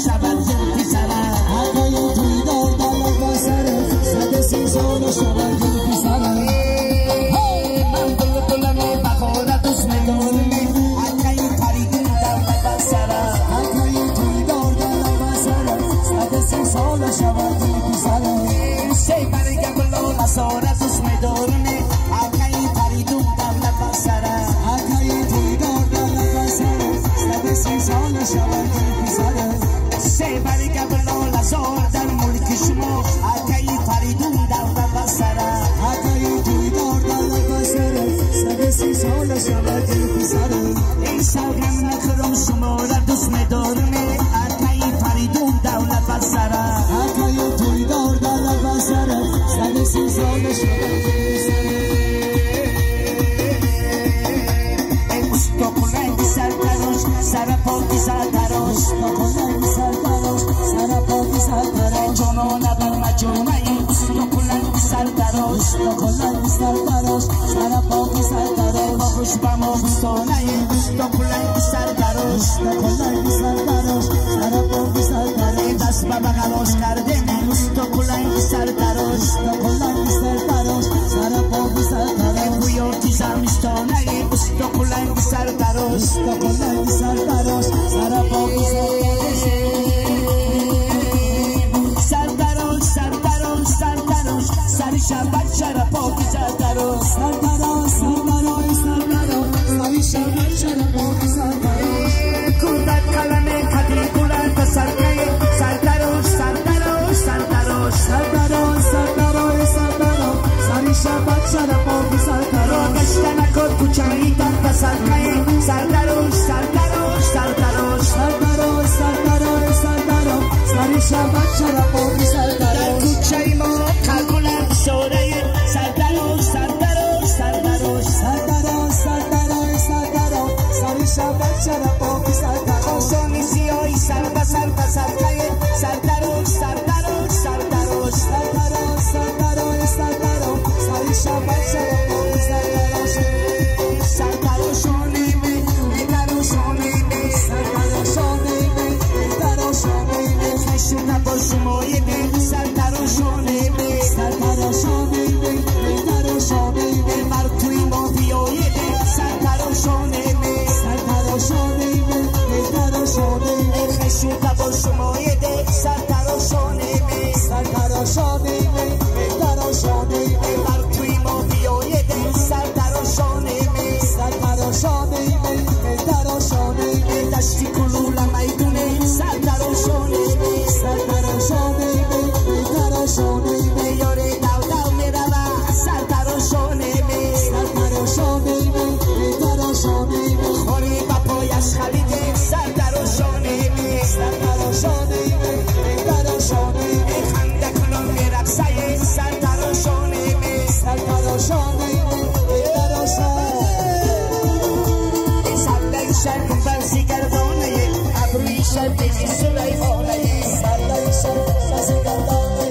شود گل پیسرم حقای توی دار دلم بسره صد سی سال شود گل پیسرم من بلبلم بهار دوست می‌دارم حقای پریدون دلم بسرم حقای توی دار دلم بسره صد سی سال شود گل پیسرم سی برگ گل نسار دوست می‌دارم حقای پریدون دلم بسرم حقای توی دار دلم بسره صد سی سال شود گل پیسرم سی برگ گل نسار در ملک شما حقای پریدون دلم بسرم حقای توی دار دلم بسره صد سی سال شود گل پیسرم این سوگن نخورم شما را دوست می‌دارم حقای پریدون دلم بسرم حقای توی دار دلم بسره صد سی سال شود گل پیسرم سر پاکی سر تراش کنن سر تراش سر پاکی سر تراش جانو ندار مجونه کنن سر تراش کنن سر تراش سر پاکی سر تراش باش با ما بستانه کنن سر تراش کنن سر تراش سر پاکی سر تراش دست به بغلاش کردیم کنن سر تراش کنن سر تراش سر پاکی سر تراش گویا کی زمستانه کنن سر تراش کنن سر تراش سر پاکی سر تراش سر تراش سر تراش سر تراش سر شبت سر پاکی سر تراش سر تراش سر تراش سر تراش سر شبت سر پاکی سر تراش کودک کلمه کدی کلند سر که سر تراش سر تراش سر تراش سر تراش سر تراش سر تراش سر شبت سر پاکی سر تراش گشته نکن کوچایی تا سر که سر تراش سر تراش سر تراش سر تراش سر تراش سر تراش سر شبت سر پاکی سر در تراش کوچه ما کلکلند سوره سر تراش سر تراش سر تراش سر تراش سر تراش سر تراش سر شبت سر پاکی سر تراش آسانی سیاهی سر به سر به سر که سر تراش سر تراش سر تراش سر تراش سر تراش سر تراش سر شبت سر پاکی سر تراش سر تراشانی می تراشانی می سر تراشانی می تراشانی می خشم نباش مایه سر تراشانی می سر تراشانی می تراشانی می بر توی ما بیایه سر تراشانی می سر تراشانی می تراشانی می خشم نباش مایه سر تراشانی می سر تراشانی می تراشانی می بر توی ما بیایه سر تراشانی می سر تراشانی می تراشانی می دشتی کلول میدونه سر تراشانی می سر تراشانی می تراشانی می یاری دو دو می روه سر تراشانی می سر تراشانی می تراشانی می خوری با پایش خلیده سر تراشانی می سر تراشانی می تراشانی می خنده کنان می رقصه سر تراشانی می سر تراشانی می تراشانی سر شر کن برزی گردانه ابروی شر دیگی سلیمانه سر شر بازی گردانه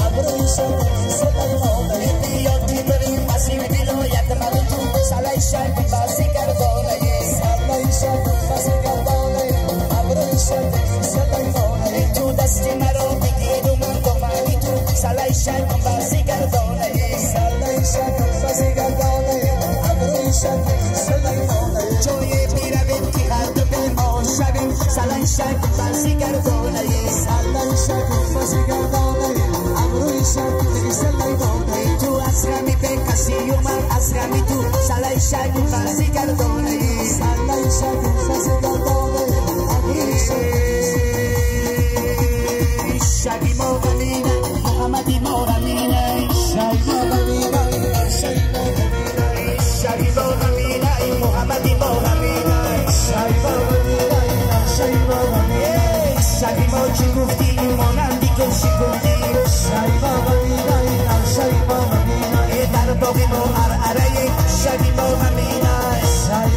ابروی شر سلیمانه بیاد که بریم مسیر ولایت من تو سر شر کن برزی گردانه سر شر بازی گردانه ابروی شر سلیمانه تو دست مرا بگیر و من دامنی تو سر شر کن برزی گردانه سر شر بازی گردانه ابروی شر سلیمانه جای بیرویم که هر دو به ما شویم سر شر کن برزی گردانه سر شر بازی گردانه ابروی شر سلیمانه تو از غمی به کسی و من از غمی تو سر شر کن برزی گردانه سر شر بازی گردانه ابروی شر شبی ما غمینه محمدی ما غمینه شای ما غمینه شای ما غمینه شبی ما غمینه محمدی ما غمینه شای ما غمینه شای ما غمینه شبی ما چی گفتی مانندی که چی گفتی شای ما غمینه شای ما غمینه در باقی ما عرعره شبی ما غمینه شای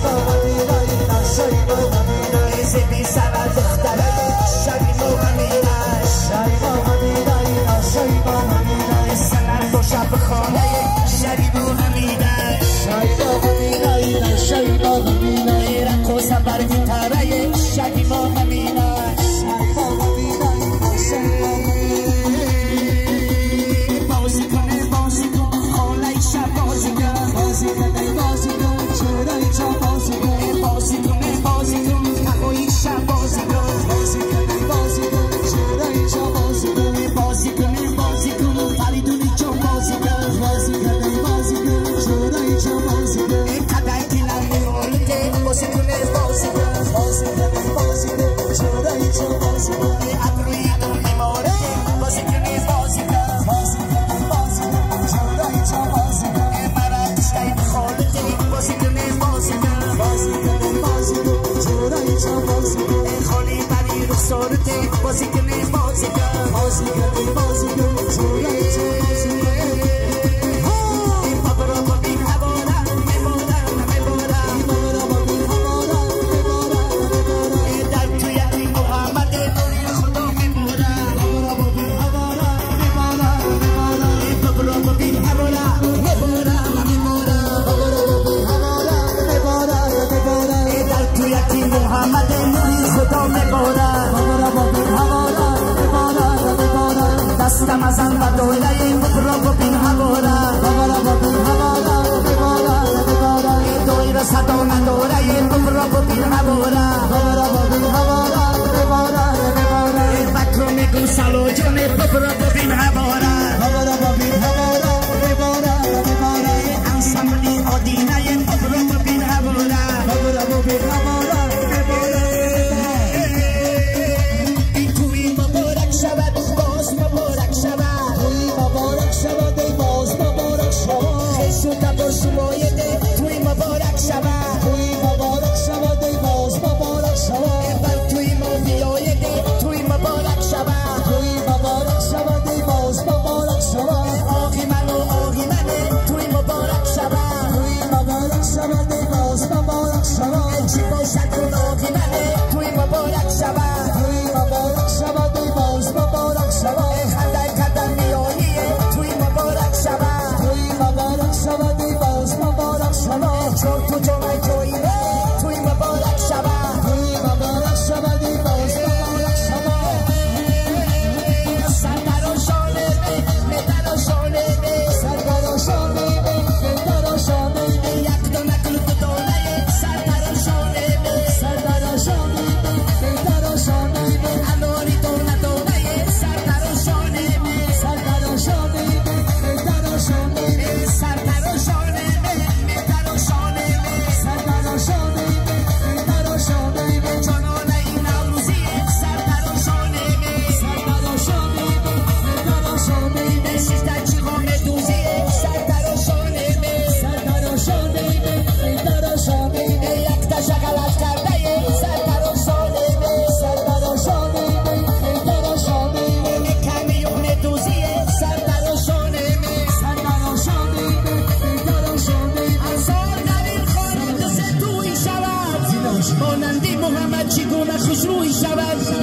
مانندی محمد چگونه خوشروی شود